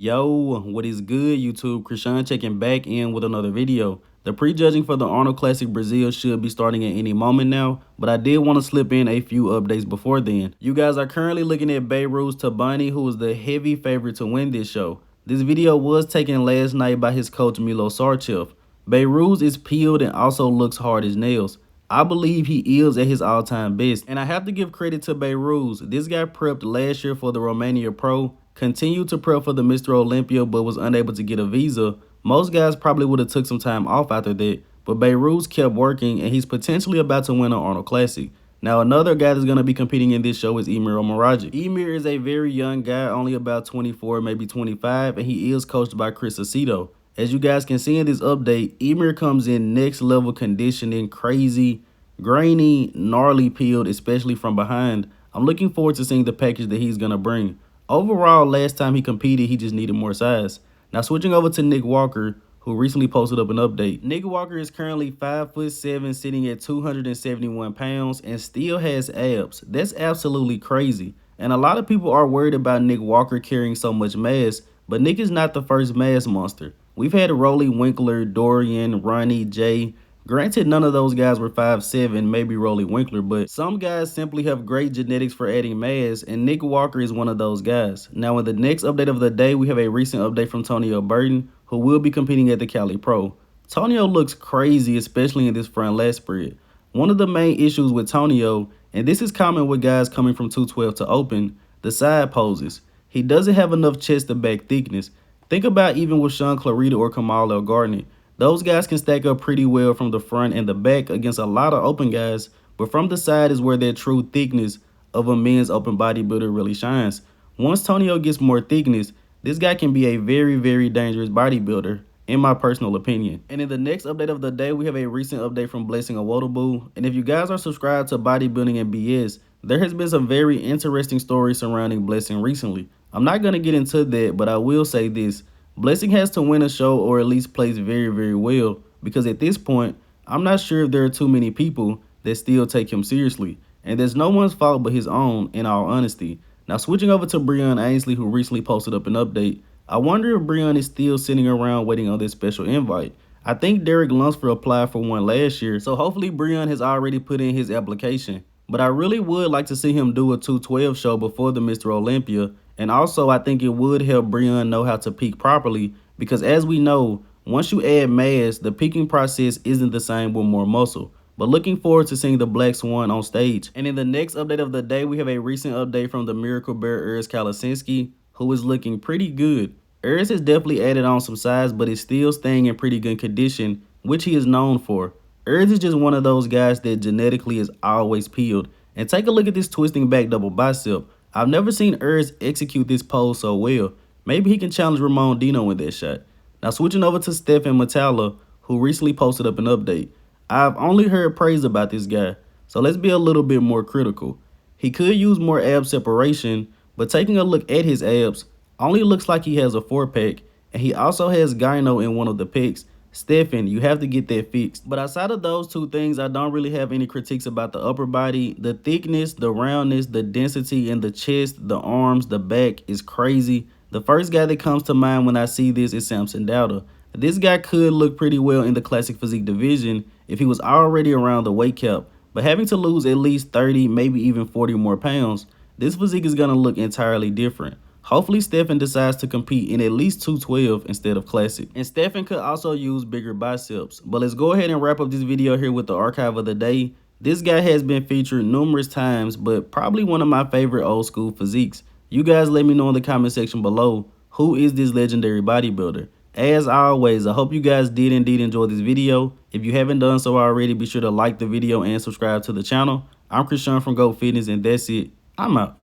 Yo, what is good, YouTube? Krishan checking back in with another video. The prejudging for the Arnold Classic Brazil should be starting at any moment now, but I did want to slip in a few updates before then. You guys are currently looking at Behrooz Tabani, who is the heavy favorite to win this show. This video was taken last night by his coach Milo Sarchev. Behrooz is peeled and also looks hard as nails. I believe he is at his all-time best, and I have to give credit to Behrooz. This guy prepped last year for the Romania Pro, continued to prep for the Mr. Olympia, but was unable to get a visa. Most guys probably would have took some time off after that, but Behrooz kept working, and he's potentially about to win an Arnold Classic. Now, another guy that's going to be competing in this show is Emir Omeragic. Emir is a very young guy, only about 24, maybe 25, and he is coached by Chris Aceto. As you guys can see in this update, Emir comes in next level conditioning, crazy, grainy, gnarly peeled, especially from behind. I'm looking forward to seeing the package that he's going to bring. Overall, last time he competed, he just needed more size. Now switching over to Nick Walker, who recently posted up an update. Nick Walker is currently 5'7", sitting at 271 pounds and still has abs. That's absolutely crazy. And a lot of people are worried about Nick Walker carrying so much mass, but Nick is not the first mass monster. We've had Rolly Winkler, Dorian, Ronnie, Jay. Granted, none of those guys were 5'7", maybe Rolly Winkler, but some guys simply have great genetics for adding mass, and Nick Walker is one of those guys. Now, in the next update of the day, we have a recent update from Tonio Burton, who will be competing at the Cali Pro. Tonio looks crazy, especially in this front lat spread. One of the main issues with Tonio, and this is common with guys coming from 212 to open, the side poses. He doesn't have enough chest to back thickness. Think about even with Sean Clarita or Kamal El Garnett. Those guys can stack up pretty well from the front and the back against a lot of open guys, but from the side is where their true thickness of a men's open bodybuilder really shines. Once Tonio gets more thickness, this guy can be a very, very dangerous bodybuilder, in my personal opinion. And in the next update of the day, we have a recent update from Blessing Awodibu. And if you guys are subscribed to Bodybuilding and BS, there has been some very interesting stories surrounding Blessing recently. I'm not going to get into that, but I will say this. Blessing has to win a show or at least plays very, very well, because at this point, I'm not sure if there are too many people that still take him seriously. And there's no one's fault but his own, in all honesty. Now, switching over to Breon Ansley, who recently posted up an update. I wonder if Breon is still sitting around waiting on this special invite. I think Derek Lunsford applied for one last year, so hopefully Breon has already put in his application. But I really would like to see him do a 212 show before the Mr. Olympia. And also, I think it would help Breon know how to peak properly, because as we know, once you add mass, the peaking process isn't the same with more muscle. But looking forward to seeing the Black Swan on stage. And in the next update of the day, we have a recent update from the Miracle Bear Urs Kalecinski, who is looking pretty good. Urs has definitely added on some size, but is still staying in pretty good condition, which he is known for. Urs is just one of those guys that genetically is always peeled. And take a look at this twisting back double bicep. I've never seen Urs execute this pose so well. Maybe he can challenge Ramon Dino in that shot. Now switching over to Stephane Matala, who recently posted up an update. I've only heard praise about this guy, so let's be a little bit more critical. He could use more ab separation, but taking a look at his abs, only looks like he has a 4-pack, and he also has gyno in one of the pecs. Stephane, you have to get that fixed. But outside of those two things, I don't really have any critiques about the upper body. The thickness, the roundness, the density in the chest, the arms, the back is crazy. The first guy that comes to mind when I see this is Samson Dauda. This guy could look pretty well in the classic physique division if he was already around the weight cap. But having to lose at least 30, maybe even 40 more pounds, this physique is going to look entirely different. Hopefully Stephane decides to compete in at least 212 instead of classic. And Stephane could also use bigger biceps. But let's go ahead and wrap up this video here with the archive of the day. This guy has been featured numerous times, but probably one of my favorite old school physiques. You guys let me know in the comment section below, who is this legendary bodybuilder? As always, I hope you guys did indeed enjoy this video. If you haven't done so already, be sure to like the video and subscribe to the channel. I'm Krishan from Go Fitness, and that's it. I'm out.